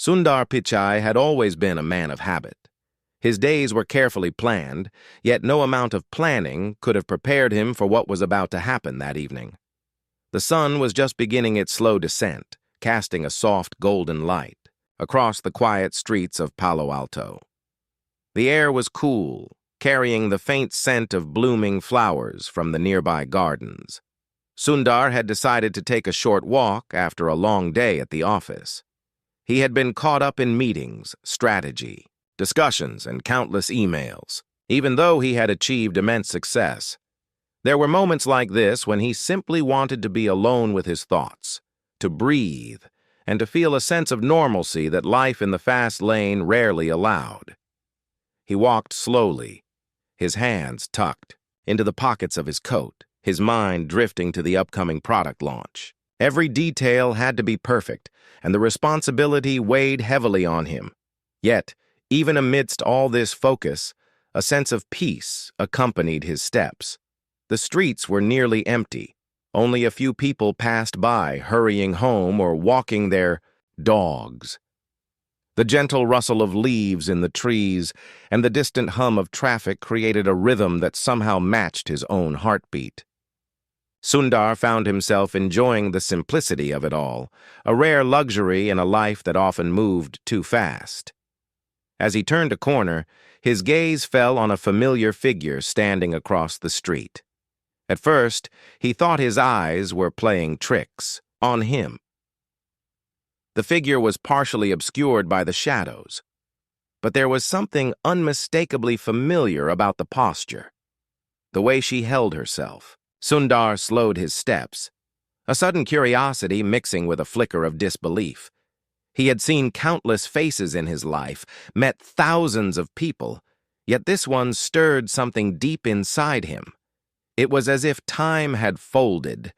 Sundar Pichai had always been a man of habit. His days were carefully planned, yet no amount of planning could have prepared him for what was about to happen that evening. The sun was just beginning its slow descent, casting a soft golden light across the quiet streets of Palo Alto. The air was cool, carrying the faint scent of blooming flowers from the nearby gardens. Sundar had decided to take a short walk after a long day at the office. He had been caught up in meetings, strategy, discussions, and countless emails, even though he had achieved immense success. There were moments like this when he simply wanted to be alone with his thoughts, to breathe, and to feel a sense of normalcy that life in the fast lane rarely allowed. He walked slowly, his hands tucked into the pockets of his coat, his mind drifting to the upcoming product launch. Every detail had to be perfect, and the responsibility weighed heavily on him. Yet, even amidst all this focus, a sense of peace accompanied his steps. The streets were nearly empty. Only a few people passed by, hurrying home or walking their dogs. The gentle rustle of leaves in the trees and the distant hum of traffic created a rhythm that somehow matched his own heartbeat. Sundar found himself enjoying the simplicity of it all, a rare luxury in a life that often moved too fast. As he turned a corner, his gaze fell on a familiar figure standing across the street. At first, he thought his eyes were playing tricks on him. The figure was partially obscured by the shadows, but there was something unmistakably familiar about the posture, the way she held herself. Sundar slowed his steps, a sudden curiosity mixing with a flicker of disbelief. He had seen countless faces in his life, met thousands of people, yet this one stirred something deep inside him. It was as if time had folded,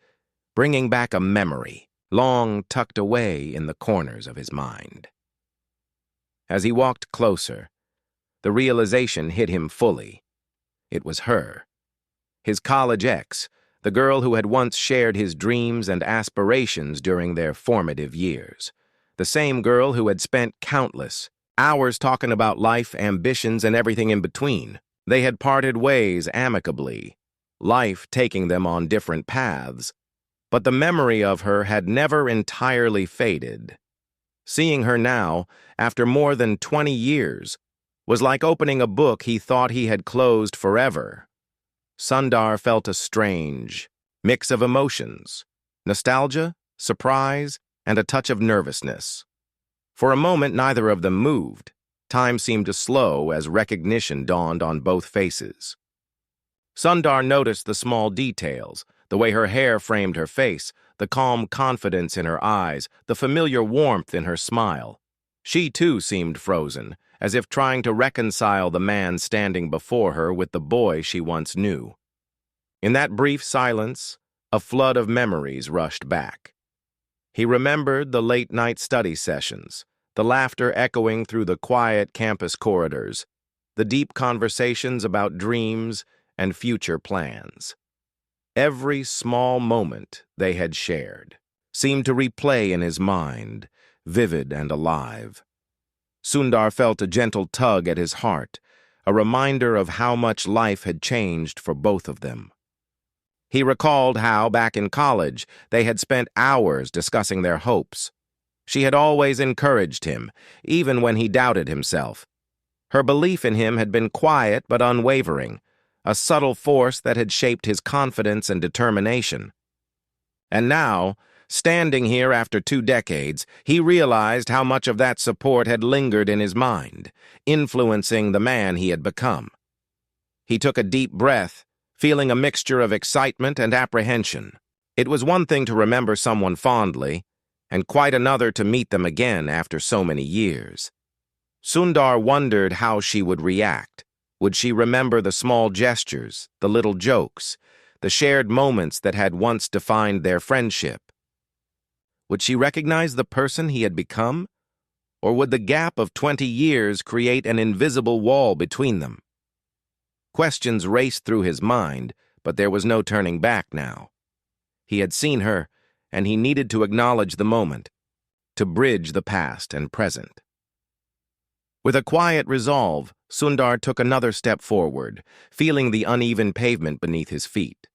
bringing back a memory, long tucked away in the corners of his mind. As he walked closer, the realization hit him fully. It was her. His college ex, the girl who had once shared his dreams and aspirations during their formative years. The same girl who had spent countless hours talking about life, ambitions, and everything in between. They had parted ways amicably, life taking them on different paths, but the memory of her had never entirely faded. Seeing her now, after more than 20 years, was like opening a book he thought he had closed forever. Sundar felt a strange mix of emotions, nostalgia, surprise, and a touch of nervousness. For a moment, neither of them moved. Time seemed to slow as recognition dawned on both faces. Sundar noticed the small details, the way her hair framed her face, the calm confidence in her eyes, the familiar warmth in her smile. She, too, seemed frozen, as if trying to reconcile the man standing before her with the boy she once knew. In that brief silence, a flood of memories rushed back. He remembered the late-night study sessions, the laughter echoing through the quiet campus corridors, the deep conversations about dreams and future plans. Every small moment they had shared seemed to replay in his mind, vivid and alive. Sundar felt a gentle tug at his heart, a reminder of how much life had changed for both of them. He recalled how, back in college, they had spent hours discussing their hopes. She had always encouraged him, even when he doubted himself. Her belief in him had been quiet but unwavering, a subtle force that had shaped his confidence and determination. And now, standing here after 2 decades, he realized how much of that support had lingered in his mind, influencing the man he had become. He took a deep breath, feeling a mixture of excitement and apprehension. It was one thing to remember someone fondly, and quite another to meet them again after so many years. Sundar wondered how she would react. Would she remember the small gestures, the little jokes, the shared moments that had once defined their friendship? Would she recognize the person he had become? Or would the gap of 20 years create an invisible wall between them? Questions raced through his mind, but there was no turning back now. He had seen her, and he needed to acknowledge the moment. to bridge the past and present. With a quiet resolve, Sundar took another step forward, feeling the uneven pavement beneath his feet.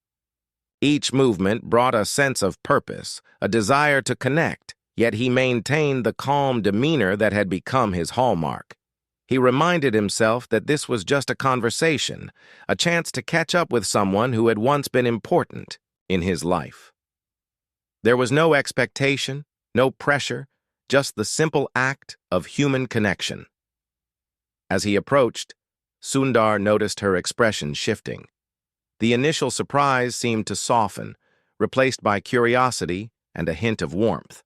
Each movement brought a sense of purpose, a desire to connect, yet he maintained the calm demeanor that had become his hallmark. He reminded himself that this was just a conversation, a chance to catch up with someone who had once been important in his life. There was no expectation, no pressure, just the simple act of human connection. As he approached, Sundar noticed her expression shifting. The initial surprise seemed to soften, replaced by curiosity and a hint of warmth.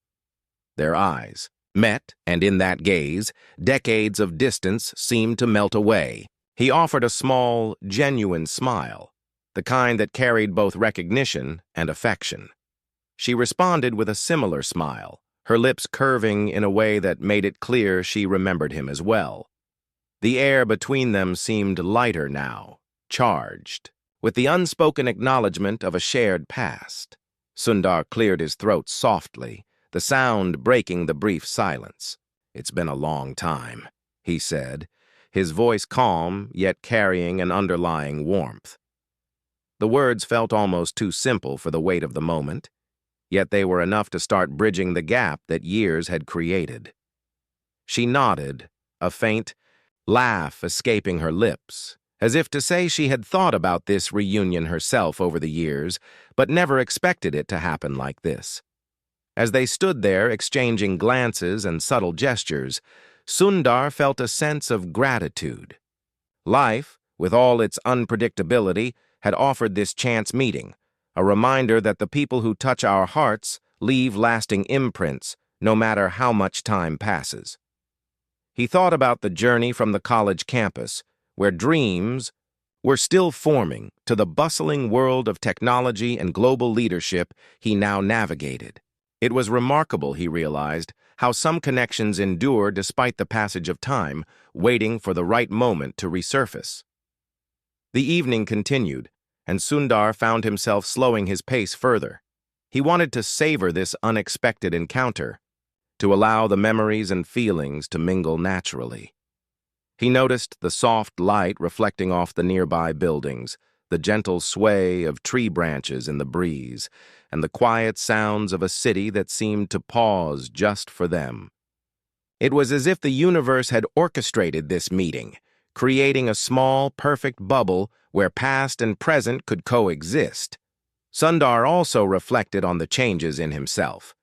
Their eyes met, and in that gaze, decades of distance seemed to melt away. He offered a small, genuine smile, the kind that carried both recognition and affection. She responded with a similar smile, her lips curving in a way that made it clear she remembered him as well. The air between them seemed lighter now, charged, with the unspoken acknowledgement of a shared past. Sundar cleared his throat softly, the sound breaking the brief silence. "It's been a long time," he said, his voice calm yet carrying an underlying warmth. The words felt almost too simple for the weight of the moment, yet they were enough to start bridging the gap that years had created. She nodded, a faint laugh escaping her lips, as if to say she had thought about this reunion herself over the years, but never expected it to happen like this. As they stood there exchanging glances and subtle gestures, Sundar felt a sense of gratitude. Life, with all its unpredictability, had offered this chance meeting, a reminder that the people who touch our hearts leave lasting imprints, no matter how much time passes. He thought about the journey from the college campus, where dreams were still forming, to the bustling world of technology and global leadership he now navigated. It was remarkable, he realized, how some connections endure despite the passage of time, waiting for the right moment to resurface. The evening continued, and Sundar found himself slowing his pace further. He wanted to savor this unexpected encounter, to allow the memories and feelings to mingle naturally. He noticed the soft light reflecting off the nearby buildings, the gentle sway of tree branches in the breeze, and the quiet sounds of a city that seemed to pause just for them. It was as if the universe had orchestrated this meeting, creating a small, perfect bubble where past and present could coexist. Sundar also reflected on the changes in himself.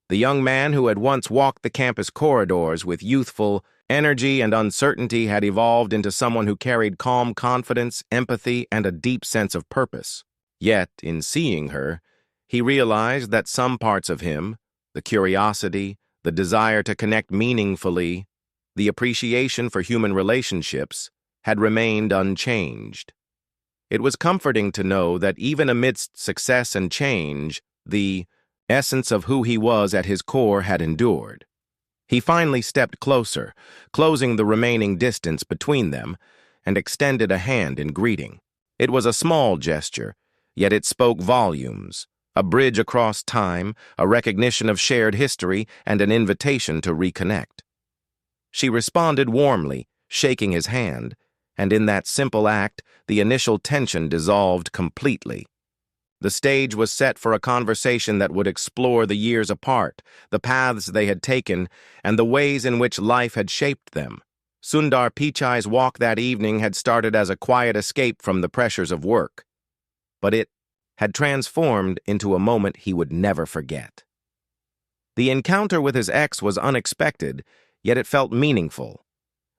The young man who had once walked the campus corridors with youthful energy and uncertainty had evolved into someone who carried calm confidence, empathy, and a deep sense of purpose. Yet, in seeing her, he realized that some parts of him, the curiosity, the desire to connect meaningfully, the appreciation for human relationships, had remained unchanged. It was comforting to know that even amidst success and change, the essence of who he was at his core had endured. He finally stepped closer, closing the remaining distance between them, and extended a hand in greeting. It was a small gesture, yet it spoke volumes, a bridge across time, a recognition of shared history, and an invitation to reconnect. She responded warmly, shaking his hand, and in that simple act, the initial tension dissolved completely. The stage was set for a conversation that would explore the years apart, the paths they had taken, and the ways in which life had shaped them. Sundar Pichai's walk that evening had started as a quiet escape from the pressures of work, but it had transformed into a moment he would never forget. The encounter with his ex was unexpected, yet it felt meaningful.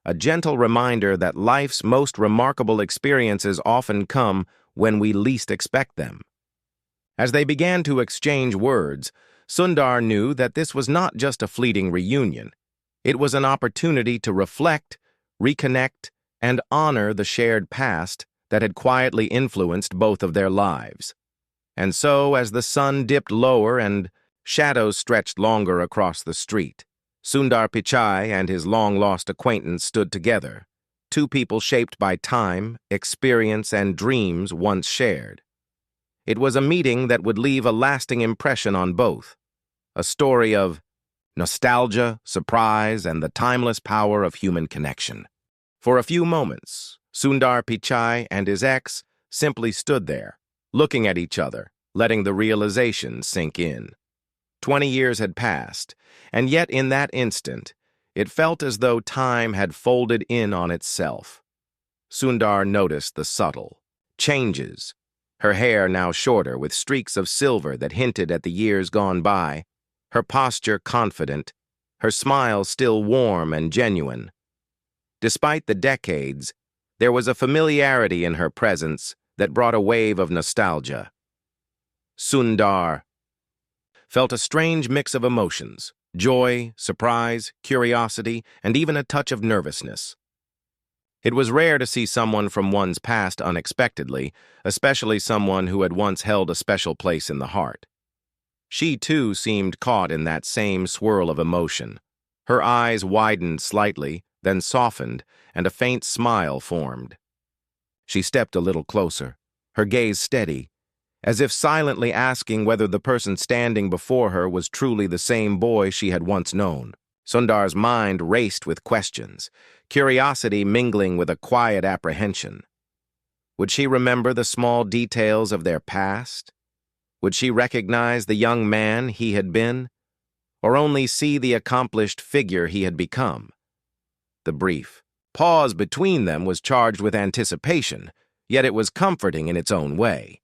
A gentle reminder that life's most remarkable experiences often come when we least expect them. As they began to exchange words, Sundar knew that this was not just a fleeting reunion. It was an opportunity to reflect, reconnect, and honor the shared past that had quietly influenced both of their lives. And so, as the sun dipped lower and shadows stretched longer across the street, Sundar Pichai and his long-lost acquaintance stood together, two people shaped by time, experience, and dreams once shared. It was a meeting that would leave a lasting impression on both, a story of nostalgia, surprise, and the timeless power of human connection. For a few moments, Sundar Pichai and his ex simply stood there, looking at each other, letting the realization sink in. 20 years had passed, and yet in that instant, it felt as though time had folded in on itself. Sundar noticed the subtle changes. Her hair now shorter with streaks of silver that hinted at the years gone by, her posture confident, her smile still warm and genuine. Despite the decades, there was a familiarity in her presence that brought a wave of nostalgia. Sundar felt a strange mix of emotions: joy, surprise, curiosity, and even a touch of nervousness. It was rare to see someone from one's past unexpectedly, especially someone who had once held a special place in the heart. She, too, seemed caught in that same swirl of emotion. Her eyes widened slightly, then softened, and a faint smile formed. She stepped a little closer, her gaze steady, as if silently asking whether the person standing before her was truly the same boy she had once known. Sundar's mind raced with questions, curiosity mingling with a quiet apprehension. Would she remember the small details of their past? Would she recognize the young man he had been, or only see the accomplished figure he had become? The brief pause between them was charged with anticipation, yet it was comforting in its own way.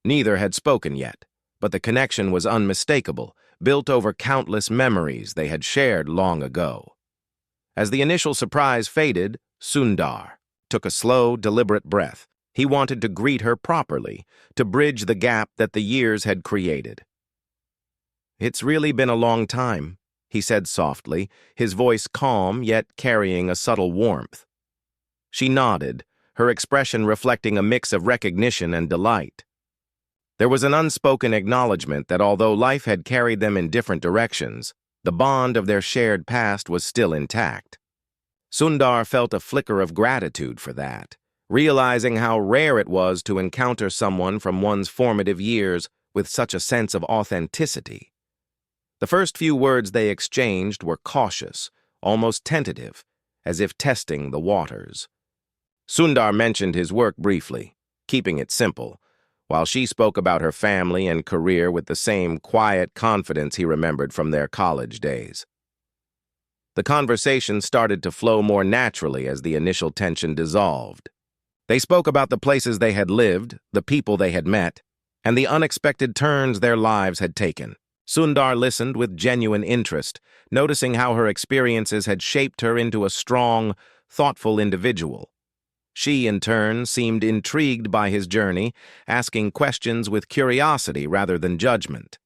Neither had spoken yet, but the connection was unmistakable, built over countless memories they had shared long ago. As the initial surprise faded, Sundar took a slow, deliberate breath. He wanted to greet her properly, to bridge the gap that the years had created. "It's really been a long time," he said softly, his voice calm yet carrying a subtle warmth. She nodded, her expression reflecting a mix of recognition and delight. There was an unspoken acknowledgement that although life had carried them in different directions, the bond of their shared past was still intact. Sundar felt a flicker of gratitude for that, realizing how rare it was to encounter someone from one's formative years with such a sense of authenticity. The first few words they exchanged were cautious, almost tentative, as if testing the waters. Sundar mentioned his work briefly, keeping it simple, while she spoke about her family and career with the same quiet confidence he remembered from their college days. The conversation started to flow more naturally as the initial tension dissolved. They spoke about the places they had lived, the people they had met, and the unexpected turns their lives had taken. Sundar listened with genuine interest, noticing how her experiences had shaped her into a strong, thoughtful individual. She, in turn, seemed intrigued by his journey, asking questions with curiosity rather than judgment.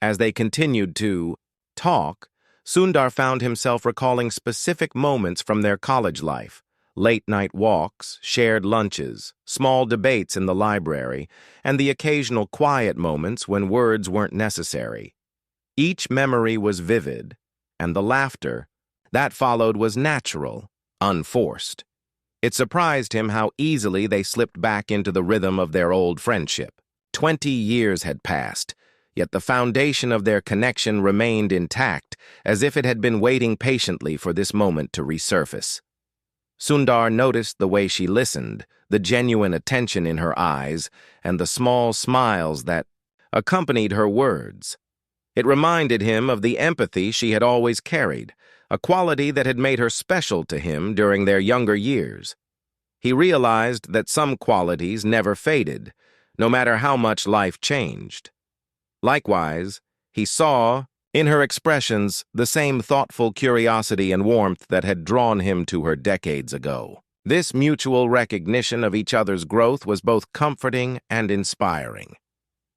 As they continued to talk, Sundar found himself recalling specific moments from their college life: late-night walks, shared lunches, small debates in the library, and the occasional quiet moments when words weren't necessary. Each memory was vivid, and the laughter that followed was natural, unforced. It surprised him how easily they slipped back into the rhythm of their old friendship. 20 years had passed, yet the foundation of their connection remained intact, as if it had been waiting patiently for this moment to resurface. Sundar noticed the way she listened, the genuine attention in her eyes, and the small smiles that accompanied her words. It reminded him of the empathy she had always carried, a quality that had made her special to him during their younger years. He realized that some qualities never faded, no matter how much life changed. Likewise, he saw, in her expressions, the same thoughtful curiosity and warmth that had drawn him to her decades ago. This mutual recognition of each other's growth was both comforting and inspiring.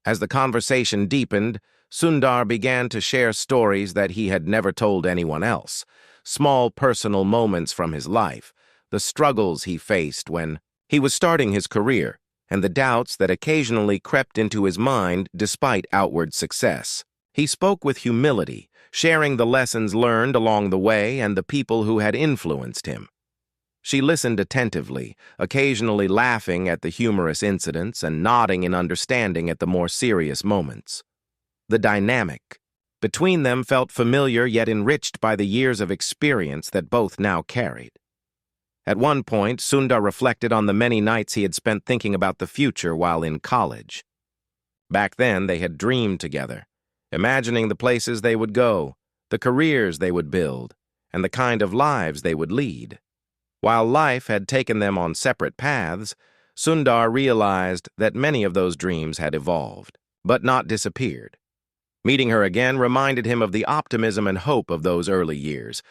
As the conversation deepened, Sundar began to share stories that he had never told anyone else, small personal moments from his life, the struggles he faced when he was starting his career, and the doubts that occasionally crept into his mind despite outward success. He spoke with humility, sharing the lessons learned along the way and the people who had influenced him. She listened attentively, occasionally laughing at the humorous incidents and nodding in understanding at the more serious moments. The dynamic between them felt familiar yet enriched by the years of experience that both now carried. At one point, Sundar reflected on the many nights he had spent thinking about the future while in college. Back then, they had dreamed together, imagining the places they would go, the careers they would build, and the kind of lives they would lead. While life had taken them on separate paths, Sundar realized that many of those dreams had evolved, but not disappeared. Meeting her again reminded him of the optimism and hope of those early years,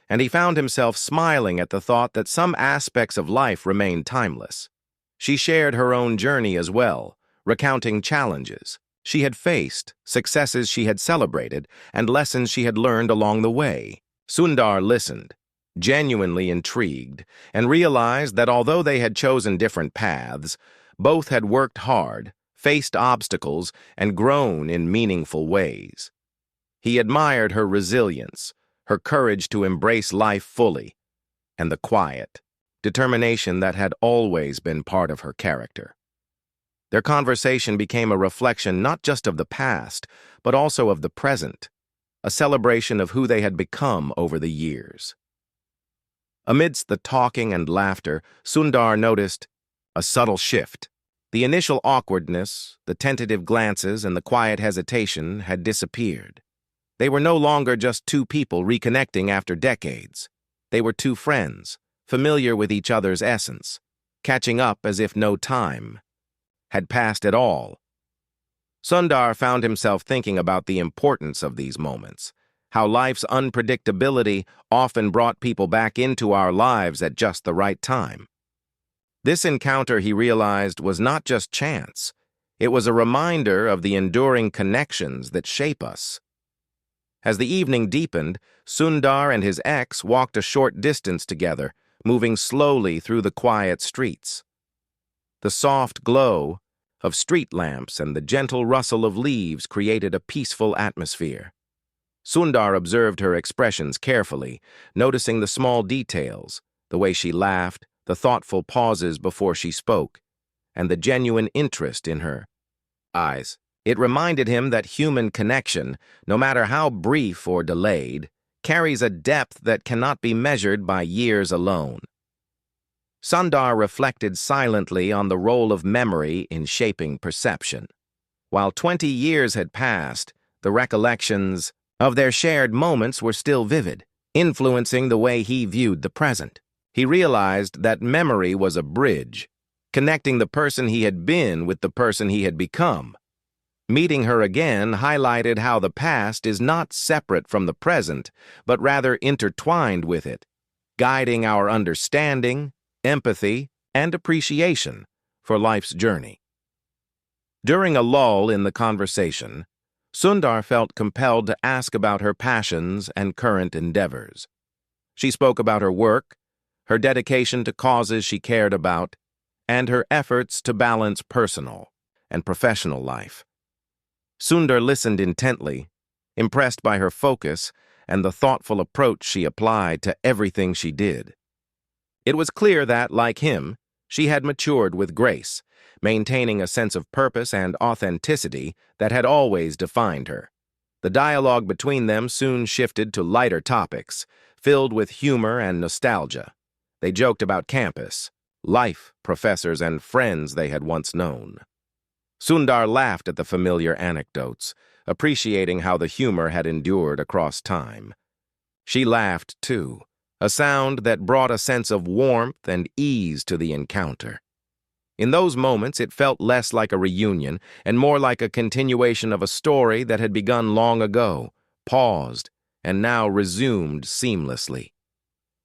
and he found himself smiling at the thought that some aspects of life remained timeless. She shared her own journey as well, recounting challenges she had faced, successes she had celebrated, and lessons she had learned along the way. Sundar listened, genuinely intrigued, and realized that although they had chosen different paths, both had worked hard, faced obstacles, and grown in meaningful ways. He admired her resilience, her courage to embrace life fully, and the quiet determination that had always been part of her character. Their conversation became a reflection not just of the past, but also of the present, a celebration of who they had become over the years. Amidst the talking and laughter, Sundar noticed a subtle shift. The initial awkwardness, the tentative glances, and the quiet hesitation had disappeared. They were no longer just two people reconnecting after decades. They were two friends, familiar with each other's essence, catching up as if no time had passed at all. Sundar found himself thinking about the importance of these moments, how life's unpredictability often brought people back into our lives at just the right time. This encounter, he realized, was not just chance. It was a reminder of the enduring connections that shape us. As the evening deepened, Sundar and his ex walked a short distance together, moving slowly through the quiet streets. The soft glow of street lamps and the gentle rustle of leaves created a peaceful atmosphere. Sundar observed her expressions carefully, noticing the small details, the way she laughed, the thoughtful pauses before she spoke, and the genuine interest in her eyes. It reminded him that human connection, no matter how brief or delayed, carries a depth that cannot be measured by years alone. Sundar reflected silently on the role of memory in shaping perception. While 20 years had passed, the recollections of their shared moments were still vivid, influencing the way he viewed the present. He realized that memory was a bridge, connecting the person he had been with the person he had become. Meeting her again highlighted how the past is not separate from the present, but rather intertwined with it, guiding our understanding, empathy, and appreciation for life's journey. During a lull in the conversation, Sundar felt compelled to ask about her passions and current endeavors. She spoke about her work, her dedication to causes she cared about, and her efforts to balance personal and professional life. Sundar listened intently, impressed by her focus and the thoughtful approach she applied to everything she did. It was clear that, like him, she had matured with grace, maintaining a sense of purpose and authenticity that had always defined her. The dialogue between them soon shifted to lighter topics, filled with humor and nostalgia. They joked about campus, life, professors, and friends they had once known. Sundar laughed at the familiar anecdotes, appreciating how the humor had endured across time. She laughed, too, a sound that brought a sense of warmth and ease to the encounter. In those moments, it felt less like a reunion and more like a continuation of a story that had begun long ago, paused, and now resumed seamlessly.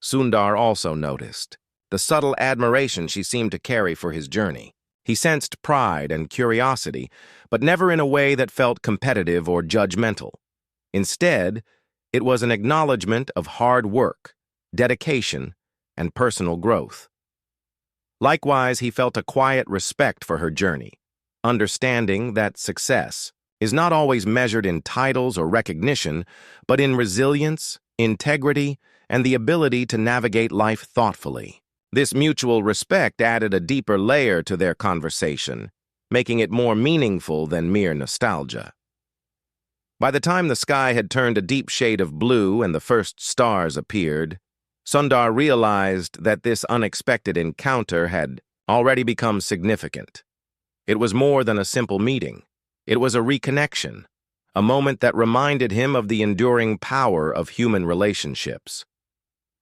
Sundar also noticed the subtle admiration she seemed to carry for his journey. He sensed pride and curiosity, but never in a way that felt competitive or judgmental. Instead, it was an acknowledgement of hard work, dedication, and personal growth. Likewise, he felt a quiet respect for her journey, understanding that success is not always measured in titles or recognition, but in resilience, integrity, and the ability to navigate life thoughtfully. This mutual respect added a deeper layer to their conversation, making it more meaningful than mere nostalgia. By the time the sky had turned a deep shade of blue and the first stars appeared, Sundar realized that this unexpected encounter had already become significant. It was more than a simple meeting. It was a reconnection, a moment that reminded him of the enduring power of human relationships.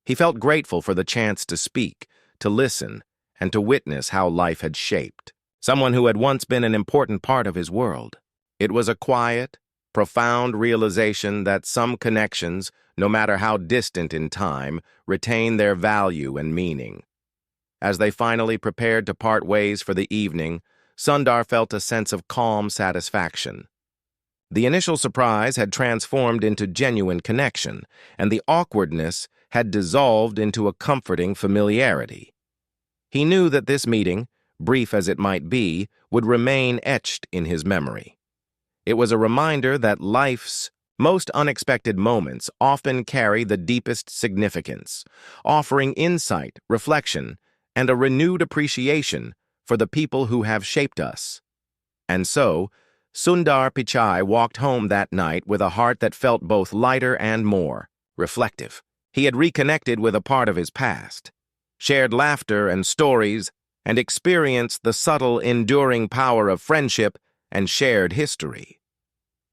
He felt grateful for the chance to speak, to listen, and to witness how life had shaped someone who had once been an important part of his world. It was a quiet, profound realization that some connections, no matter how distant in time, retain their value and meaning. As they finally prepared to part ways for the evening, Sundar felt a sense of calm satisfaction. The initial surprise had transformed into genuine connection, and the awkwardness had dissolved into a comforting familiarity. He knew that this meeting, brief as it might be, would remain etched in his memory. It was a reminder that life's most unexpected moments often carry the deepest significance, offering insight, reflection, and a renewed appreciation for the people who have shaped us. And so, Sundar Pichai walked home that night with a heart that felt both lighter and more reflective. He had reconnected with a part of his past, shared laughter and stories, and experienced the subtle, enduring power of friendship and shared history.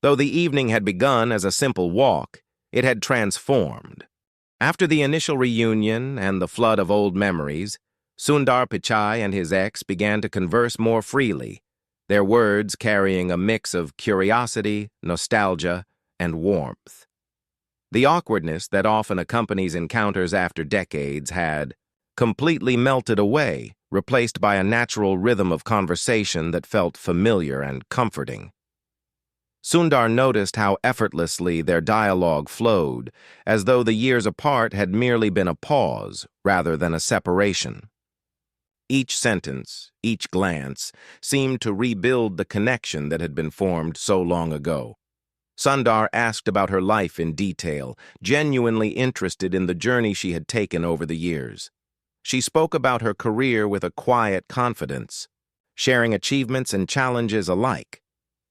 Though the evening had begun as a simple walk, it had transformed. After the initial reunion and the flood of old memories, Sundar Pichai and his ex began to converse more freely, their words carrying a mix of curiosity, nostalgia, and warmth. The awkwardness that often accompanies encounters after decades had completely melted away, replaced by a natural rhythm of conversation that felt familiar and comforting. Sundar noticed how effortlessly their dialogue flowed, as though the years apart had merely been a pause rather than a separation. Each sentence, each glance, seemed to rebuild the connection that had been formed so long ago. Sundar asked about her life in detail, genuinely interested in the journey she had taken over the years. She spoke about her career with a quiet confidence, sharing achievements and challenges alike.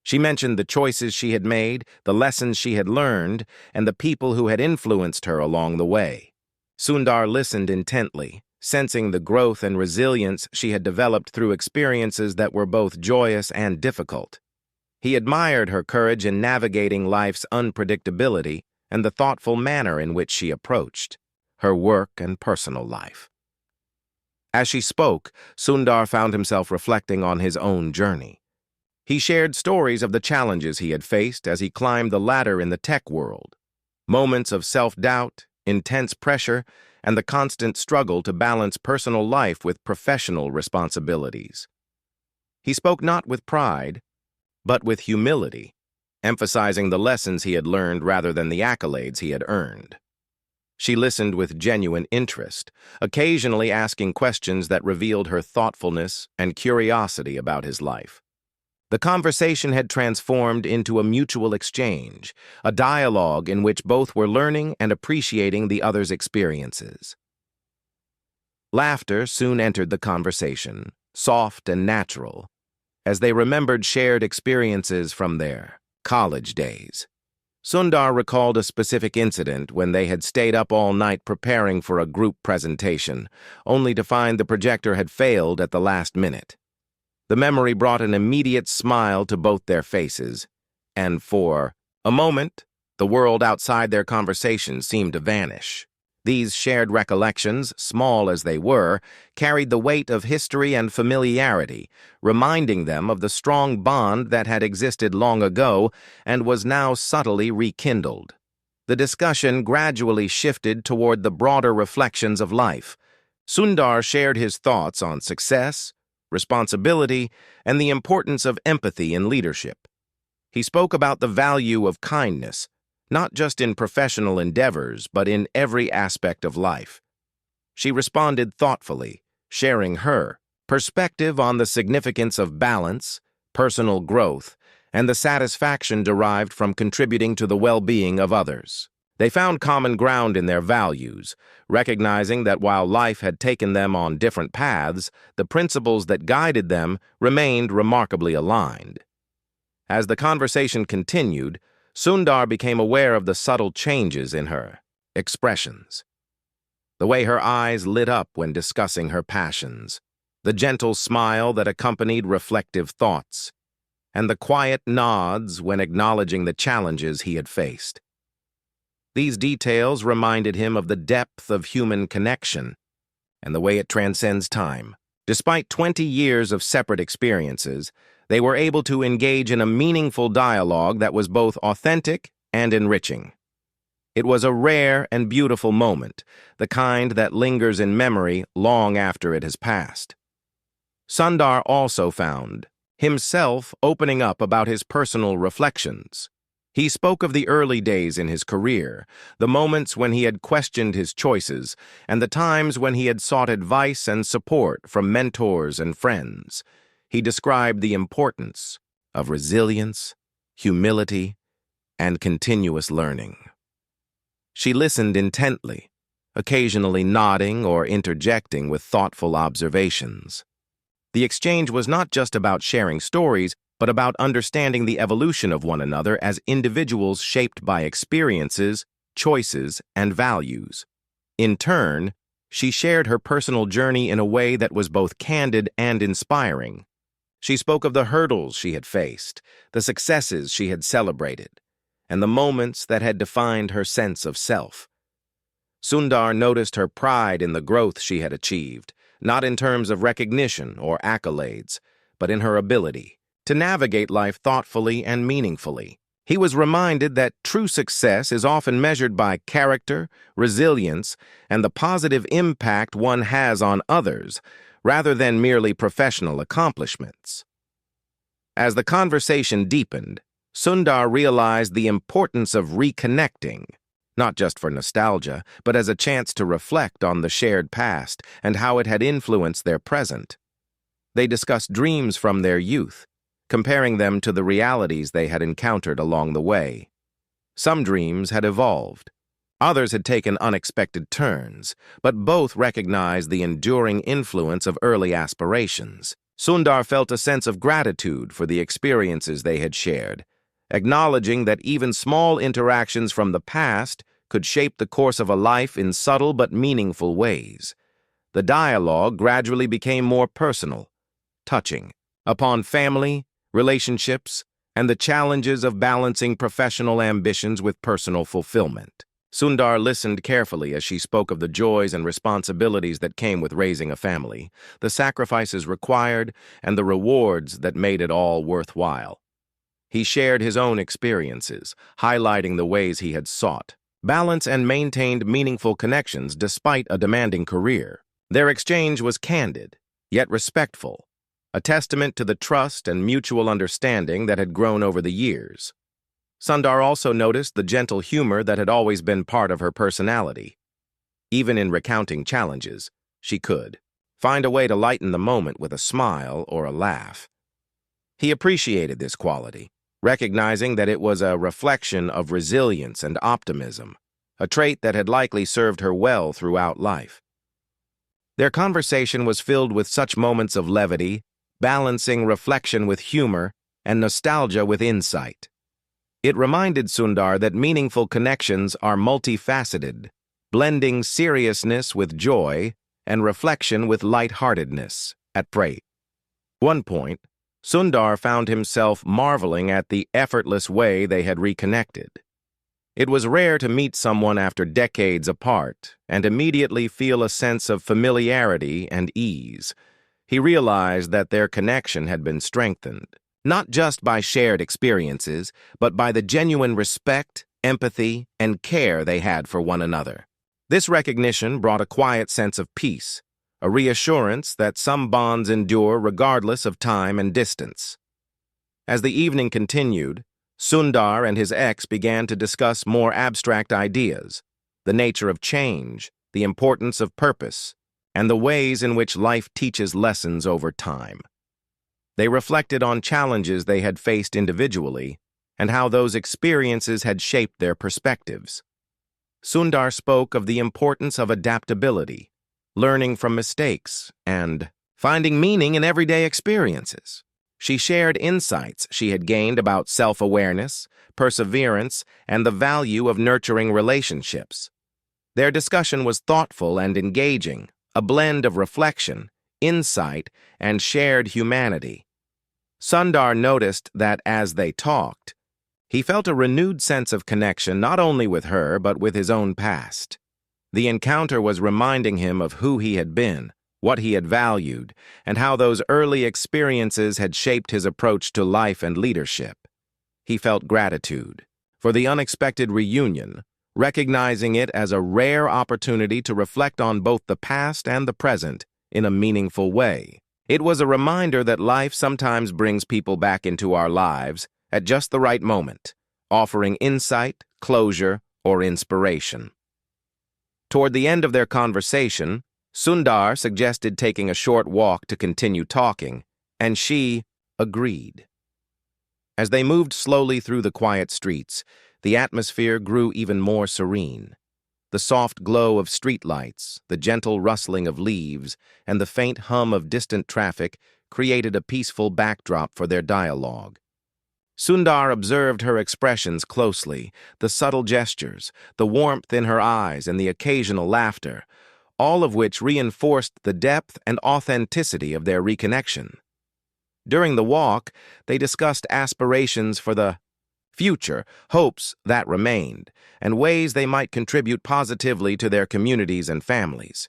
She mentioned the choices she had made, the lessons she had learned, and the people who had influenced her along the way. Sundar listened intently, sensing the growth and resilience she had developed through experiences that were both joyous and difficult. He admired her courage in navigating life's unpredictability and the thoughtful manner in which she approached her work and personal life. As she spoke, Sundar found himself reflecting on his own journey. He shared stories of the challenges he had faced as he climbed the ladder in the tech world, moments of self-doubt, intense pressure, and the constant struggle to balance personal life with professional responsibilities. He spoke not with pride, but with humility, emphasizing the lessons he had learned rather than the accolades he had earned. She listened with genuine interest, occasionally asking questions that revealed her thoughtfulness and curiosity about his life. The conversation had transformed into a mutual exchange, a dialogue in which both were learning and appreciating the other's experiences. Laughter soon entered the conversation, soft and natural, as they remembered shared experiences from their college days. Sundar recalled a specific incident when they had stayed up all night preparing for a group presentation, only to find the projector had failed at the last minute. The memory brought an immediate smile to both their faces, and for a moment, the world outside their conversation seemed to vanish. These shared recollections, small as they were, carried the weight of history and familiarity, reminding them of the strong bond that had existed long ago and was now subtly rekindled. The discussion gradually shifted toward the broader reflections of life. Sundar shared his thoughts on success, responsibility, and the importance of empathy in leadership. He spoke about the value of kindness, not just in professional endeavors, but in every aspect of life. She responded thoughtfully, sharing her perspective on the significance of balance, personal growth, and the satisfaction derived from contributing to the well-being of others. They found common ground in their values, recognizing that while life had taken them on different paths, the principles that guided them remained remarkably aligned. As the conversation continued, Sundar became aware of the subtle changes in her expressions. The way her eyes lit up when discussing her passions, the gentle smile that accompanied reflective thoughts, and the quiet nods when acknowledging the challenges he had faced. These details reminded him of the depth of human connection and the way it transcends time. Despite 20 years of separate experiences, they were able to engage in a meaningful dialogue that was both authentic and enriching. It was a rare and beautiful moment, the kind that lingers in memory long after it has passed. Sundar also found himself opening up about his personal reflections. He spoke of the early days in his career, the moments when he had questioned his choices, and the times when he had sought advice and support from mentors and friends. He described the importance of resilience, humility, and continuous learning. She listened intently, occasionally nodding or interjecting with thoughtful observations. The exchange was not just about sharing stories, but about understanding the evolution of one another as individuals shaped by experiences, choices, and values. In turn, she shared her personal journey in a way that was both candid and inspiring. She spoke of the hurdles she had faced, the successes she had celebrated, and the moments that had defined her sense of self. Sundar noticed her pride in the growth she had achieved, not in terms of recognition or accolades, but in her ability to navigate life thoughtfully and meaningfully. He was reminded that true success is often measured by character, resilience, and the positive impact one has on others, rather than merely professional accomplishments. As the conversation deepened, Sundar realized the importance of reconnecting, not just for nostalgia, but as a chance to reflect on the shared past and how it had influenced their present. They discussed dreams from their youth, comparing them to the realities they had encountered along the way. Some dreams had evolved. Others had taken unexpected turns, but both recognized the enduring influence of early aspirations. Sundar felt a sense of gratitude for the experiences they had shared, acknowledging that even small interactions from the past could shape the course of a life in subtle but meaningful ways. The dialogue gradually became more personal, touching upon family, relationships, and the challenges of balancing professional ambitions with personal fulfillment. Sundar listened carefully as she spoke of the joys and responsibilities that came with raising a family, the sacrifices required, and the rewards that made it all worthwhile. He shared his own experiences, highlighting the ways he had sought balance and maintained meaningful connections despite a demanding career. Their exchange was candid, yet respectful, a testament to the trust and mutual understanding that had grown over the years. Sundar also noticed the gentle humor that had always been part of her personality. Even in recounting challenges, she could find a way to lighten the moment with a smile or a laugh. He appreciated this quality, recognizing that it was a reflection of resilience and optimism, a trait that had likely served her well throughout life. Their conversation was filled with such moments of levity, balancing reflection with humor and nostalgia with insight. It reminded Sundar that meaningful connections are multifaceted, blending seriousness with joy and reflection with lightheartedness. At one point, Sundar found himself marveling at the effortless way they had reconnected. It was rare to meet someone after decades apart and immediately feel a sense of familiarity and ease. He realized that their connection had been strengthened, not just by shared experiences, but by the genuine respect, empathy, and care they had for one another. This recognition brought a quiet sense of peace, a reassurance that some bonds endure regardless of time and distance. As the evening continued, Sundar and his ex began to discuss more abstract ideas, the nature of change, the importance of purpose, and the ways in which life teaches lessons over time. They reflected on challenges they had faced individually and how those experiences had shaped their perspectives. Sundar spoke of the importance of adaptability, learning from mistakes, and finding meaning in everyday experiences. She shared insights she had gained about self-awareness, perseverance, and the value of nurturing relationships. Their discussion was thoughtful and engaging, a blend of reflection, insight, and shared humanity. Sundar noticed that as they talked, he felt a renewed sense of connection not only with her but with his own past. The encounter was reminding him of who he had been, what he had valued, and how those early experiences had shaped his approach to life and leadership. He felt gratitude for the unexpected reunion, recognizing it as a rare opportunity to reflect on both the past and the present in a meaningful way. It was a reminder that life sometimes brings people back into our lives at just the right moment, offering insight, closure, or inspiration. Toward the end of their conversation, Sundar suggested taking a short walk to continue talking, and she agreed. As they moved slowly through the quiet streets, the atmosphere grew even more serene. The soft glow of streetlights, the gentle rustling of leaves, and the faint hum of distant traffic created a peaceful backdrop for their dialogue. Sundar observed her expressions closely, the subtle gestures, the warmth in her eyes, and the occasional laughter, all of which reinforced the depth and authenticity of their reconnection. During the walk, they discussed aspirations for the future, hopes that remained, and ways they might contribute positively to their communities and families.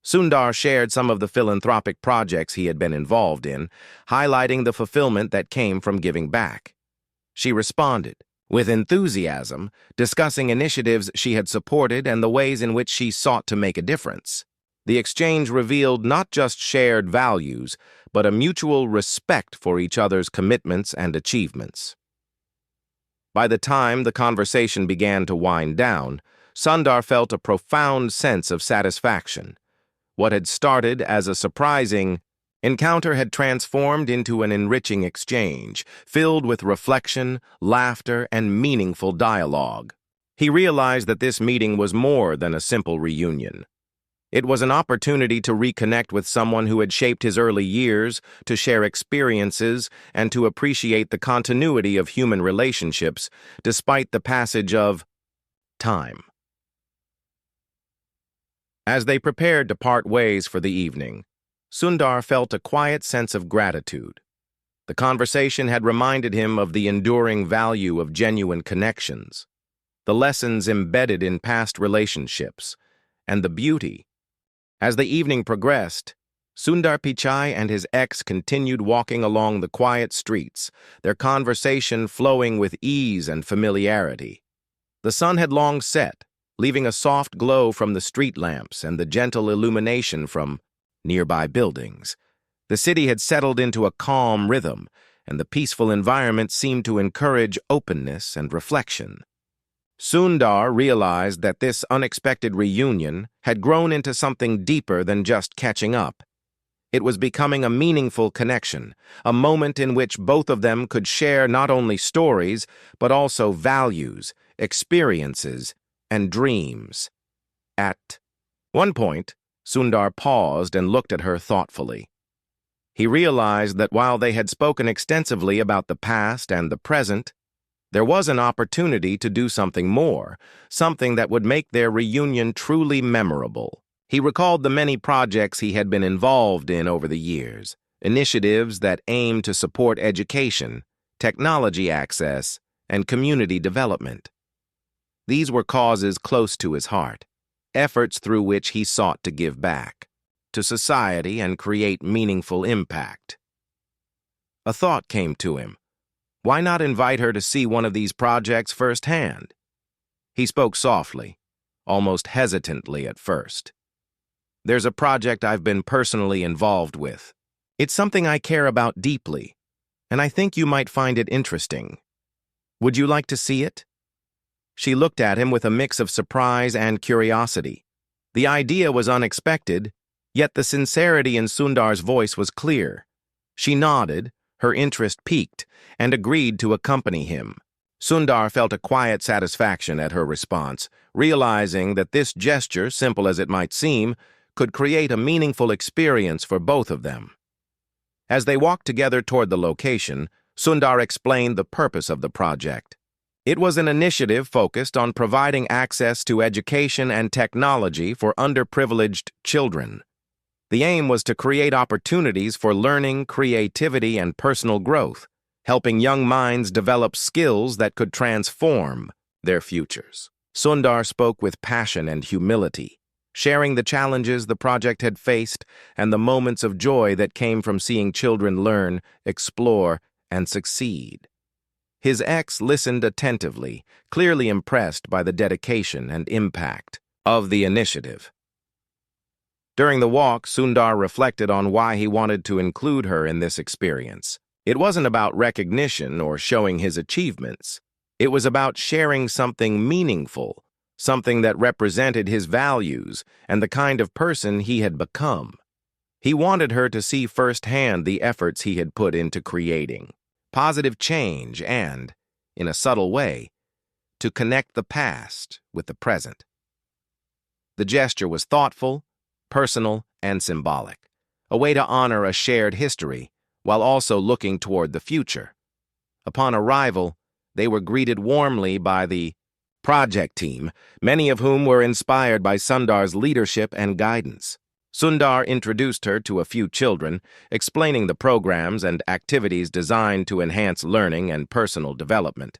Sundar shared some of the philanthropic projects he had been involved in, highlighting the fulfillment that came from giving back. She responded with enthusiasm, discussing initiatives she had supported and the ways in which she sought to make a difference. The exchange revealed not just shared values, but a mutual respect for each other's commitments and achievements. By the time the conversation began to wind down, Sundar felt a profound sense of satisfaction. What had started as a surprising encounter had transformed into an enriching exchange, filled with reflection, laughter, and meaningful dialogue. He realized that this meeting was more than a simple reunion. It was an opportunity to reconnect with someone who had shaped his early years, to share experiences, and to appreciate the continuity of human relationships despite the passage of time. As they prepared to part ways for the evening, Sundar felt a quiet sense of gratitude. The conversation had reminded him of the enduring value of genuine connections, the lessons embedded in past relationships, and the beauty. As the evening progressed, Sundar Pichai and his ex continued walking along the quiet streets, their conversation flowing with ease and familiarity. The sun had long set, leaving a soft glow from the street lamps and the gentle illumination from nearby buildings. The city had settled into a calm rhythm, and the peaceful environment seemed to encourage openness and reflection. Sundar realized that this unexpected reunion had grown into something deeper than just catching up. It was becoming a meaningful connection, a moment in which both of them could share not only stories, but also values, experiences, and dreams. At one point, Sundar paused and looked at her thoughtfully. He realized that while they had spoken extensively about the past and the present, there was an opportunity to do something more, something that would make their reunion truly memorable. He recalled the many projects he had been involved in over the years, initiatives that aimed to support education, technology access, and community development. These were causes close to his heart, efforts through which he sought to give back to society and create meaningful impact. A thought came to him. Why not invite her to see one of these projects firsthand? He spoke softly, almost hesitantly at first. There's a project I've been personally involved with. It's something I care about deeply, and I think you might find it interesting. Would you like to see it? She looked at him with a mix of surprise and curiosity. The idea was unexpected, yet the sincerity in Sundar's voice was clear. She nodded, her interest piqued, and agreed to accompany him. Sundar felt a quiet satisfaction at her response, realizing that this gesture, simple as it might seem, could create a meaningful experience for both of them. As they walked together toward the location, Sundar explained the purpose of the project. It was an initiative focused on providing access to education and technology for underprivileged children. The aim was to create opportunities for learning, creativity, and personal growth, helping young minds develop skills that could transform their futures. Sundar spoke with passion and humility, sharing the challenges the project had faced and the moments of joy that came from seeing children learn, explore, and succeed. His ex listened attentively, clearly impressed by the dedication and impact of the initiative. During the walk, Sundar reflected on why he wanted to include her in this experience. It wasn't about recognition or showing his achievements. It was about sharing something meaningful, something that represented his values and the kind of person he had become. He wanted her to see firsthand the efforts he had put into creating positive change and, in a subtle way, to connect the past with the present. The gesture was thoughtful, personal, and symbolic, a way to honor a shared history while also looking toward the future. Upon arrival, they were greeted warmly by the project team, many of whom were inspired by Sundar's leadership and guidance. Sundar introduced her to a few children, explaining the programs and activities designed to enhance learning and personal development.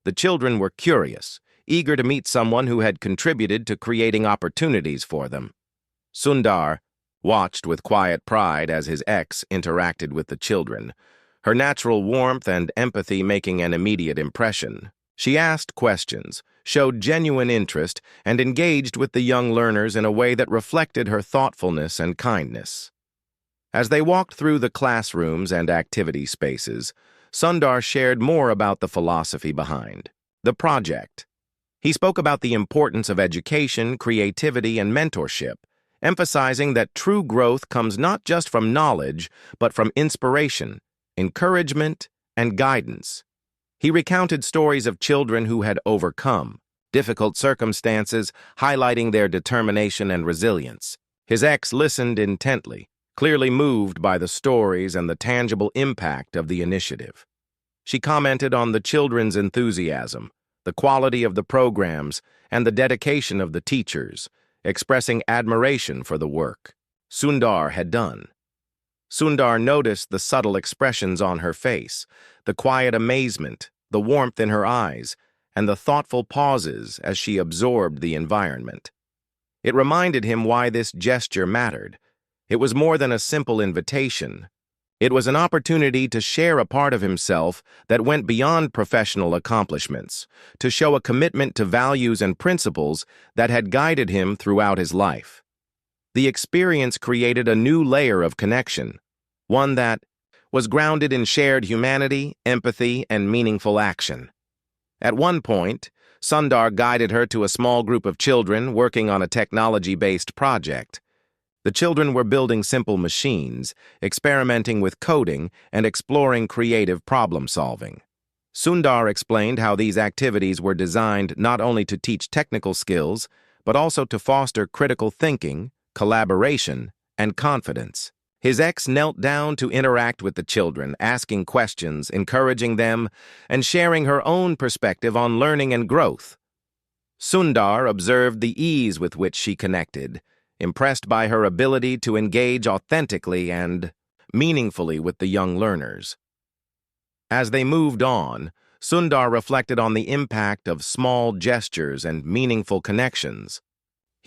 The children were curious, eager to meet someone who had contributed to creating opportunities for them. Sundar watched with quiet pride as his ex interacted with the children, her natural warmth and empathy making an immediate impression. She asked questions, showed genuine interest, and engaged with the young learners in a way that reflected her thoughtfulness and kindness. As they walked through the classrooms and activity spaces, Sundar shared more about the philosophy behind the project. He spoke about the importance of education, creativity, and mentorship, emphasizing that true growth comes not just from knowledge, but from inspiration, encouragement, and guidance. He recounted stories of children who had overcome difficult circumstances, highlighting their determination and resilience. His ex listened intently, clearly moved by the stories and the tangible impact of the initiative. She commented on the children's enthusiasm, the quality of the programs, and the dedication of the teachers, expressing admiration for the work Sundar had done. Sundar noticed the subtle expressions on her face, the quiet amazement, the warmth in her eyes, and the thoughtful pauses as she absorbed the environment. It reminded him why this gesture mattered. It was more than a simple invitation. It was an opportunity to share a part of himself that went beyond professional accomplishments, to show a commitment to values and principles that had guided him throughout his life. The experience created a new layer of connection, one that was grounded in shared humanity, empathy, and meaningful action. At one point, Sundar guided her to a small group of children working on a technology-based project. The children were building simple machines, experimenting with coding, and exploring creative problem-solving. Sundar explained how these activities were designed not only to teach technical skills, but also to foster critical thinking, collaboration, and confidence. His ex knelt down to interact with the children, asking questions, encouraging them, and sharing her own perspective on learning and growth. Sundar observed the ease with which she connected, impressed by her ability to engage authentically and meaningfully with the young learners. As they moved on, Sundar reflected on the impact of small gestures and meaningful connections.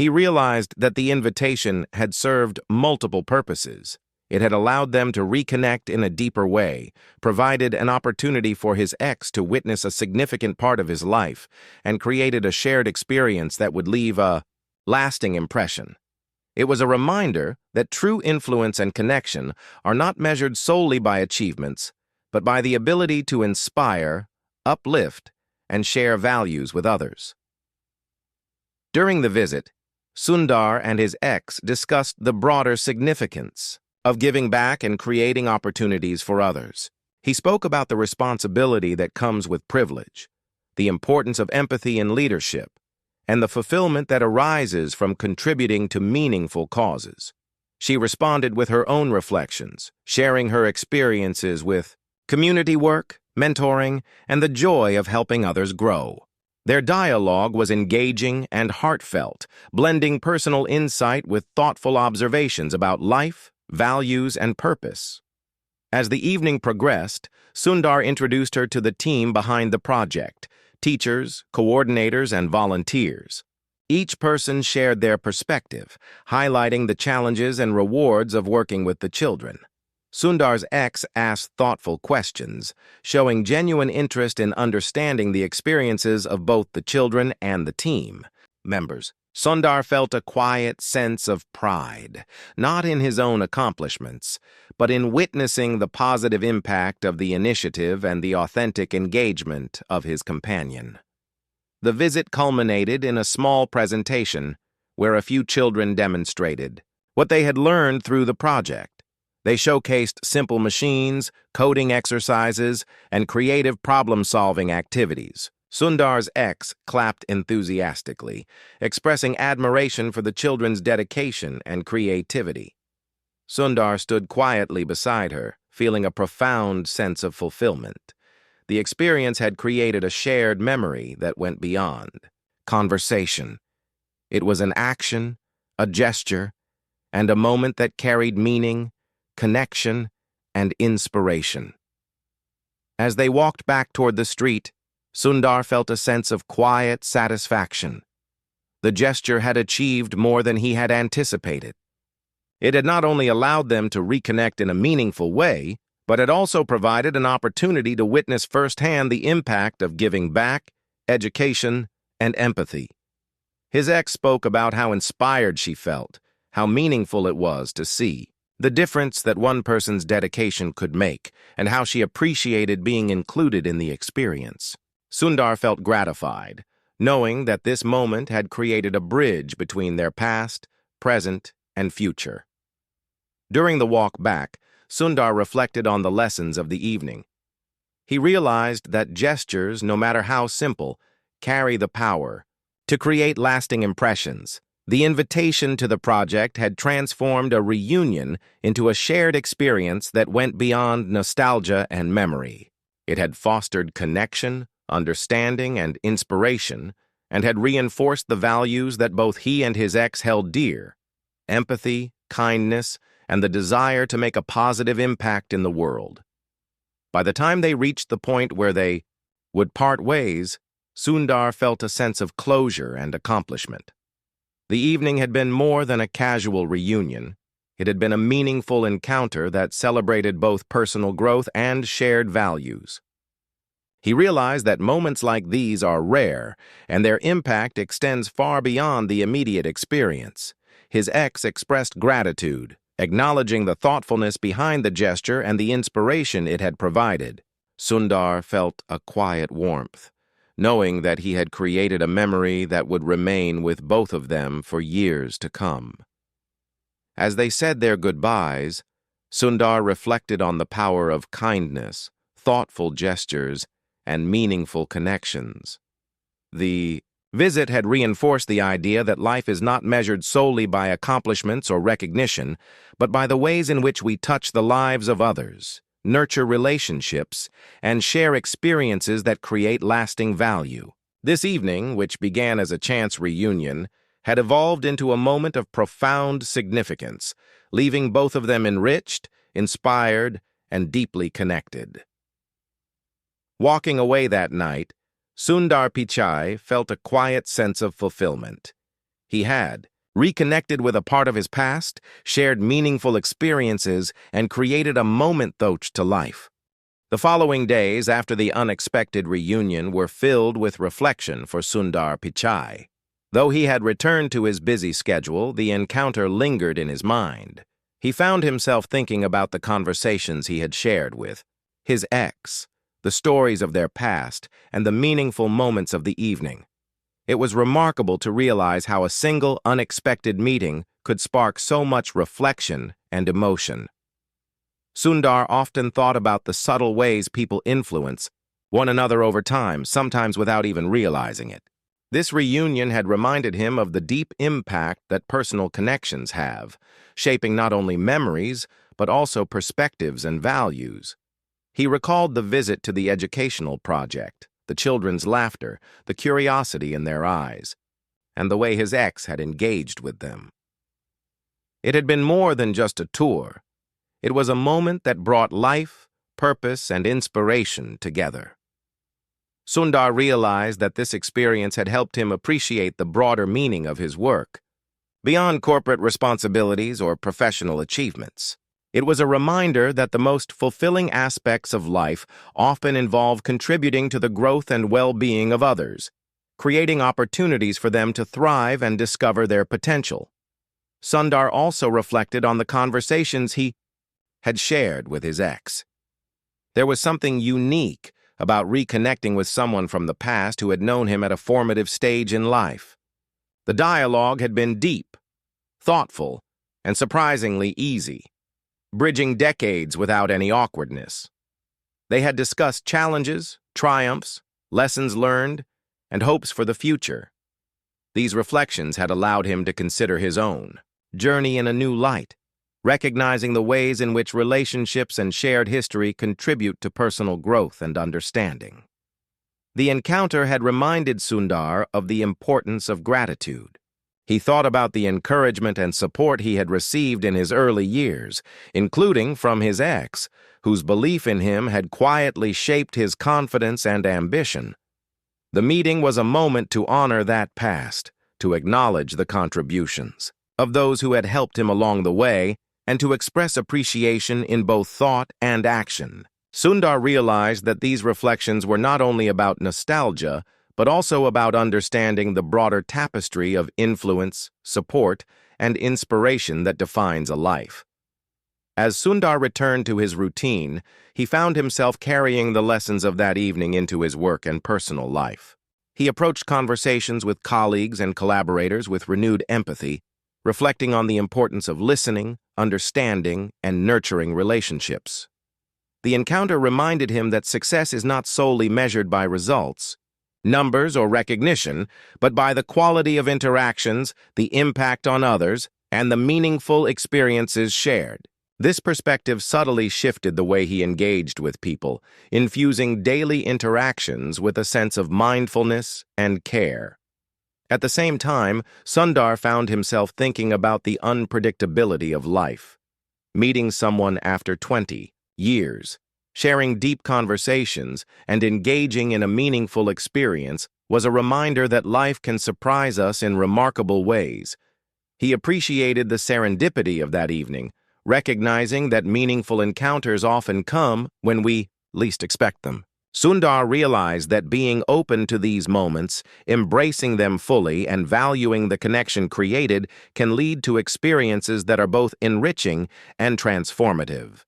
He realized that the invitation had served multiple purposes. It had allowed them to reconnect in a deeper way, provided an opportunity for his ex to witness a significant part of his life, and created a shared experience that would leave a lasting impression. It was a reminder that true influence and connection are not measured solely by achievements, but by the ability to inspire, uplift, and share values with others. During the visit, Sundar and his ex discussed the broader significance of giving back and creating opportunities for others. He spoke about the responsibility that comes with privilege, the importance of empathy and leadership, and the fulfillment that arises from contributing to meaningful causes. She responded with her own reflections, sharing her experiences with community work, mentoring, and the joy of helping others grow. Their dialogue was engaging and heartfelt, blending personal insight with thoughtful observations about life, values, and purpose. As the evening progressed, Sundar introduced her to the team behind the project, teachers, coordinators, and volunteers. Each person shared their perspective, highlighting the challenges and rewards of working with the children. Sundar's ex asked thoughtful questions, showing genuine interest in understanding the experiences of both the children and the team members. Sundar felt a quiet sense of pride, not in his own accomplishments, but in witnessing the positive impact of the initiative and the authentic engagement of his companion. The visit culminated in a small presentation where a few children demonstrated what they had learned through the project. They showcased simple machines, coding exercises, and creative problem-solving activities. Sundar's ex clapped enthusiastically, expressing admiration for the children's dedication and creativity. Sundar stood quietly beside her, feeling a profound sense of fulfillment. The experience had created a shared memory that went beyond conversation. It was an action, a gesture, and a moment that carried meaning, connection, and inspiration. As they walked back toward the street, Sundar felt a sense of quiet satisfaction. The gesture had achieved more than he had anticipated. It had not only allowed them to reconnect in a meaningful way, but it also provided an opportunity to witness firsthand the impact of giving back, education, and empathy. His ex spoke about how inspired she felt, how meaningful it was to see the difference that one person's dedication could make, and how she appreciated being included in the experience. Sundar felt gratified, knowing that this moment had created a bridge between their past, present, and future. During the walk back, Sundar reflected on the lessons of the evening. He realized that gestures, no matter how simple, carry the power to create lasting impressions. The invitation to the project had transformed a reunion into a shared experience that went beyond nostalgia and memory. It had fostered connection, understanding, and inspiration, and had reinforced the values that both he and his ex held dear: empathy, kindness, and the desire to make a positive impact in the world. By the time they reached the point where they would part ways, Sundar felt a sense of closure and accomplishment. The evening had been more than a casual reunion. It had been a meaningful encounter that celebrated both personal growth and shared values. He realized that moments like these are rare, and their impact extends far beyond the immediate experience. His ex expressed gratitude, acknowledging the thoughtfulness behind the gesture and the inspiration it had provided. Sundar felt a quiet warmth, knowing that he had created a memory that would remain with both of them for years to come. As they said their goodbyes, Sundar reflected on the power of kindness, thoughtful gestures, and meaningful connections. The visit had reinforced the idea that life is not measured solely by accomplishments or recognition, but by the ways in which we touch the lives of others, nurture relationships, and share experiences that create lasting value. This evening, which began as a chance reunion, had evolved into a moment of profound significance, leaving both of them enriched, inspired, and deeply connected. Walking away that night, Sundar Pichai felt a quiet sense of fulfillment. He had reconnected with a part of his past, shared meaningful experiences, and created a moment to life. The following days after the unexpected reunion were filled with reflection for Sundar Pichai. Though he had returned to his busy schedule, the encounter lingered in his mind. He found himself thinking about the conversations he had shared with his ex, the stories of their past, and the meaningful moments of the evening. It was remarkable to realize how a single, unexpected meeting could spark so much reflection and emotion. Sundar often thought about the subtle ways people influence one another over time, sometimes without even realizing it. This reunion had reminded him of the deep impact that personal connections have, shaping not only memories, but also perspectives and values. He recalled the visit to the educational project, the children's laughter, the curiosity in their eyes, and the way his ex had engaged with them. It had been more than just a tour. It was a moment that brought life, purpose, and inspiration together. Sundar realized that this experience had helped him appreciate the broader meaning of his work. Beyond corporate responsibilities or professional achievements, it was a reminder that the most fulfilling aspects of life often involve contributing to the growth and well-being of others, creating opportunities for them to thrive and discover their potential. Sundar also reflected on the conversations he had shared with his ex. There was something unique about reconnecting with someone from the past who had known him at a formative stage in life. The dialogue had been deep, thoughtful, and surprisingly easy, bridging decades without any awkwardness. They had discussed challenges, triumphs, lessons learned, and hopes for the future. These reflections had allowed him to consider his own journey in a new light, recognizing the ways in which relationships and shared history contribute to personal growth and understanding. The encounter had reminded Sundar of the importance of gratitude. He thought about the encouragement and support he had received in his early years, including from his ex, whose belief in him had quietly shaped his confidence and ambition. The meeting was a moment to honor that past, to acknowledge the contributions of those who had helped him along the way, and to express appreciation in both thought and action. Sundar realized that these reflections were not only about nostalgia, but also about understanding the broader tapestry of influence, support, and inspiration that defines a life. As Sundar returned to his routine, he found himself carrying the lessons of that evening into his work and personal life. He approached conversations with colleagues and collaborators with renewed empathy, reflecting on the importance of listening, understanding, and nurturing relationships. The encounter reminded him that success is not solely measured by results, numbers, or recognition, but by the quality of interactions, the impact on others, and the meaningful experiences shared. This perspective subtly shifted the way he engaged with people, infusing daily interactions with a sense of mindfulness and care. At the same time, Sundar found himself thinking about the unpredictability of life. Meeting someone after 20 years, sharing deep conversations, and engaging in a meaningful experience was a reminder that life can surprise us in remarkable ways. He appreciated the serendipity of that evening, recognizing that meaningful encounters often come when we least expect them. Sundar realized that being open to these moments, embracing them fully, and valuing the connection created can lead to experiences that are both enriching and transformative.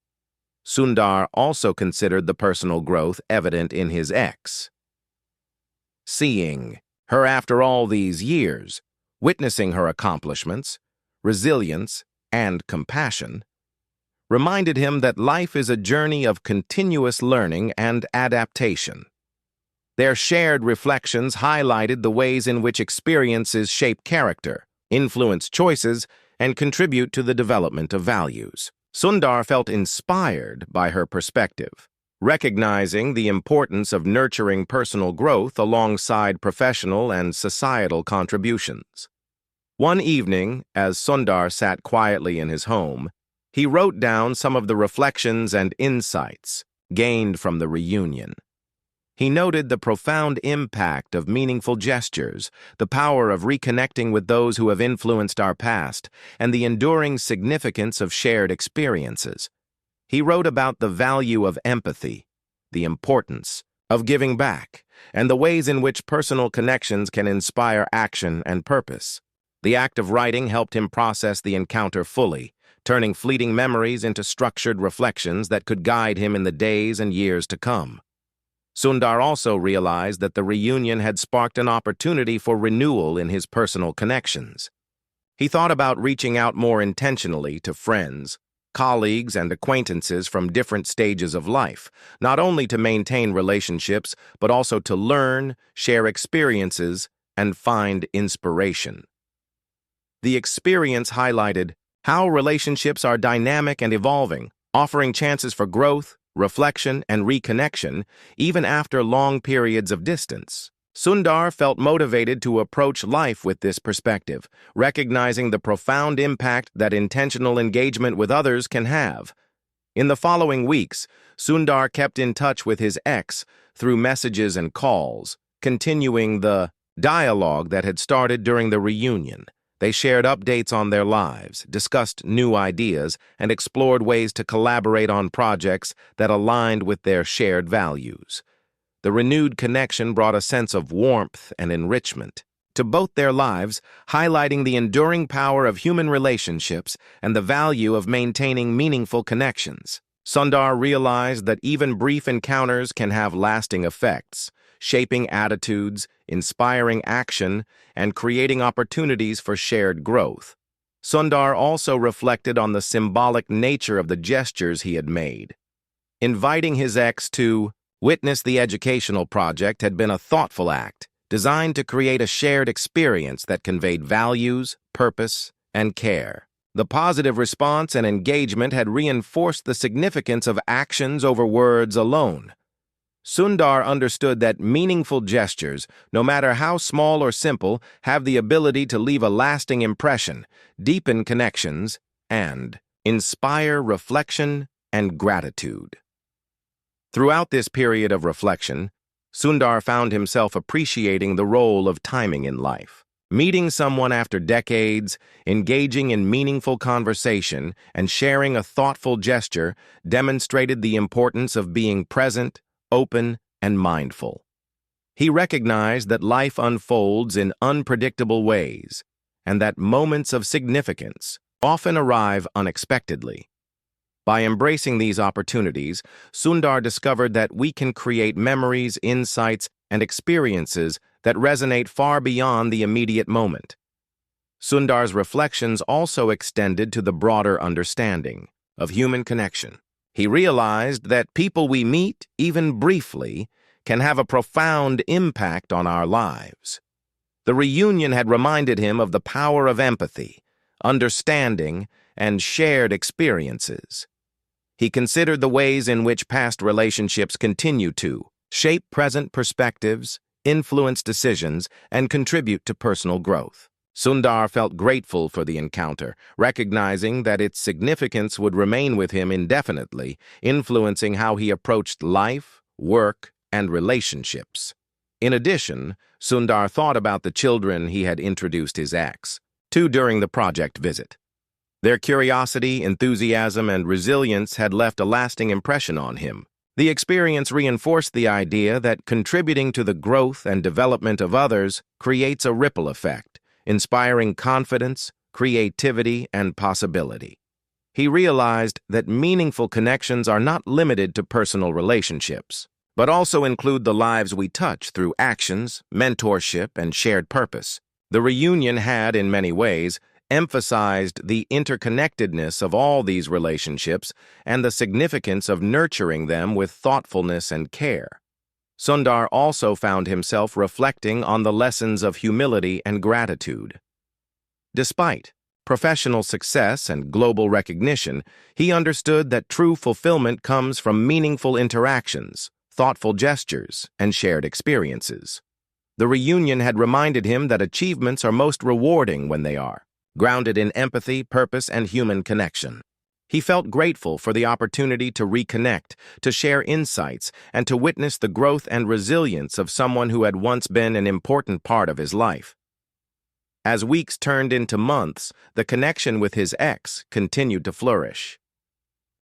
Sundar also considered the personal growth evident in his ex. Seeing her after all these years, witnessing her accomplishments, resilience, and compassion, reminded him that life is a journey of continuous learning and adaptation. Their shared reflections highlighted the ways in which experiences shape character, influence choices, and contribute to the development of values. Sundar felt inspired by her perspective, recognizing the importance of nurturing personal growth alongside professional and societal contributions. One evening, as Sundar sat quietly in his home, he wrote down some of the reflections and insights gained from the reunion. He noted the profound impact of meaningful gestures, the power of reconnecting with those who have influenced our past, and the enduring significance of shared experiences. He wrote about the value of empathy, the importance of giving back, and the ways in which personal connections can inspire action and purpose. The act of writing helped him process the encounter fully, turning fleeting memories into structured reflections that could guide him in the days and years to come. Sundar also realized that the reunion had sparked an opportunity for renewal in his personal connections. He thought about reaching out more intentionally to friends, colleagues, and acquaintances from different stages of life, not only to maintain relationships, but also to learn, share experiences, and find inspiration. The experience highlighted how relationships are dynamic and evolving, offering chances for growth, reflection, and reconnection, even after long periods of distance. Sundar felt motivated to approach life with this perspective, recognizing the profound impact that intentional engagement with others can have. In the following weeks, Sundar kept in touch with his ex through messages and calls, continuing the dialogue that had started during the reunion. They shared updates on their lives, discussed new ideas, and explored ways to collaborate on projects that aligned with their shared values. The renewed connection brought a sense of warmth and enrichment to both their lives, highlighting the enduring power of human relationships and the value of maintaining meaningful connections. Sundar realized that even brief encounters can have lasting effects, shaping attitudes, inspiring action, and creating opportunities for shared growth. Sundar also reflected on the symbolic nature of the gestures he had made. Inviting his ex to witness the educational project had been a thoughtful act, designed to create a shared experience that conveyed values, purpose, and care. The positive response and engagement had reinforced the significance of actions over words alone. Sundar understood that meaningful gestures, no matter how small or simple, have the ability to leave a lasting impression, deepen connections, and inspire reflection and gratitude. Throughout this period of reflection, Sundar found himself appreciating the role of timing in life. Meeting someone after decades, engaging in meaningful conversation, and sharing a thoughtful gesture demonstrated the importance of being present, open, and mindful. He recognized that life unfolds in unpredictable ways, and that moments of significance often arrive unexpectedly. By embracing these opportunities, Sundar discovered that we can create memories, insights, and experiences that resonate far beyond the immediate moment. Sundar's reflections also extended to the broader understanding of human connection. He realized that people we meet, even briefly, can have a profound impact on our lives. The reunion had reminded him of the power of empathy, understanding, and shared experiences. He considered the ways in which past relationships continue to shape present perspectives, influence decisions, and contribute to personal growth. Sundar felt grateful for the encounter, recognizing that its significance would remain with him indefinitely, influencing how he approached life, work, and relationships. In addition, Sundar thought about the children he had introduced his ex to during the project visit. Their curiosity, enthusiasm, and resilience had left a lasting impression on him. The experience reinforced the idea that contributing to the growth and development of others creates a ripple effect, inspiring confidence, creativity, and possibility. He realized that meaningful connections are not limited to personal relationships, but also include the lives we touch through actions, mentorship, and shared purpose. The reunion had, in many ways, emphasized the interconnectedness of all these relationships and the significance of nurturing them with thoughtfulness and care. Sundar also found himself reflecting on the lessons of humility and gratitude. Despite professional success and global recognition, he understood that true fulfillment comes from meaningful interactions, thoughtful gestures, and shared experiences. The reunion had reminded him that achievements are most rewarding when they are grounded in empathy, purpose, and human connection. He felt grateful for the opportunity to reconnect, to share insights, and to witness the growth and resilience of someone who had once been an important part of his life. As weeks turned into months, the connection with his ex continued to flourish.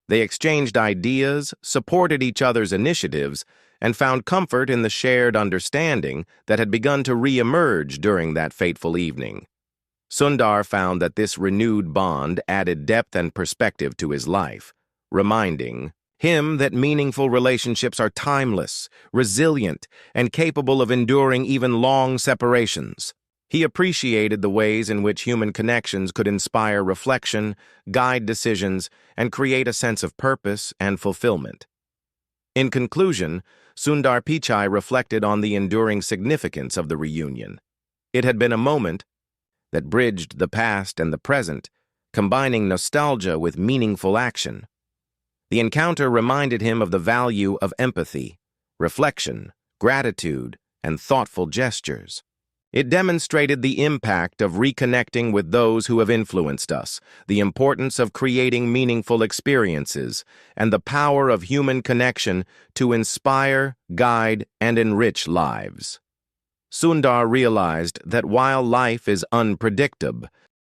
They exchanged ideas, supported each other's initiatives, and found comfort in the shared understanding that had begun to re-emerge during that fateful evening. Sundar found that this renewed bond added depth and perspective to his life, reminding him that meaningful relationships are timeless, resilient, and capable of enduring even long separations. He appreciated the ways in which human connections could inspire reflection, guide decisions, and create a sense of purpose and fulfillment. In conclusion, Sundar Pichai reflected on the enduring significance of the reunion. It had been a moment that bridged the past and the present, combining nostalgia with meaningful action. The encounter reminded him of the value of empathy, reflection, gratitude, and thoughtful gestures. It demonstrated the impact of reconnecting with those who have influenced us, the importance of creating meaningful experiences, and the power of human connection to inspire, guide, and enrich lives. Sundar realized that while life is unpredictable,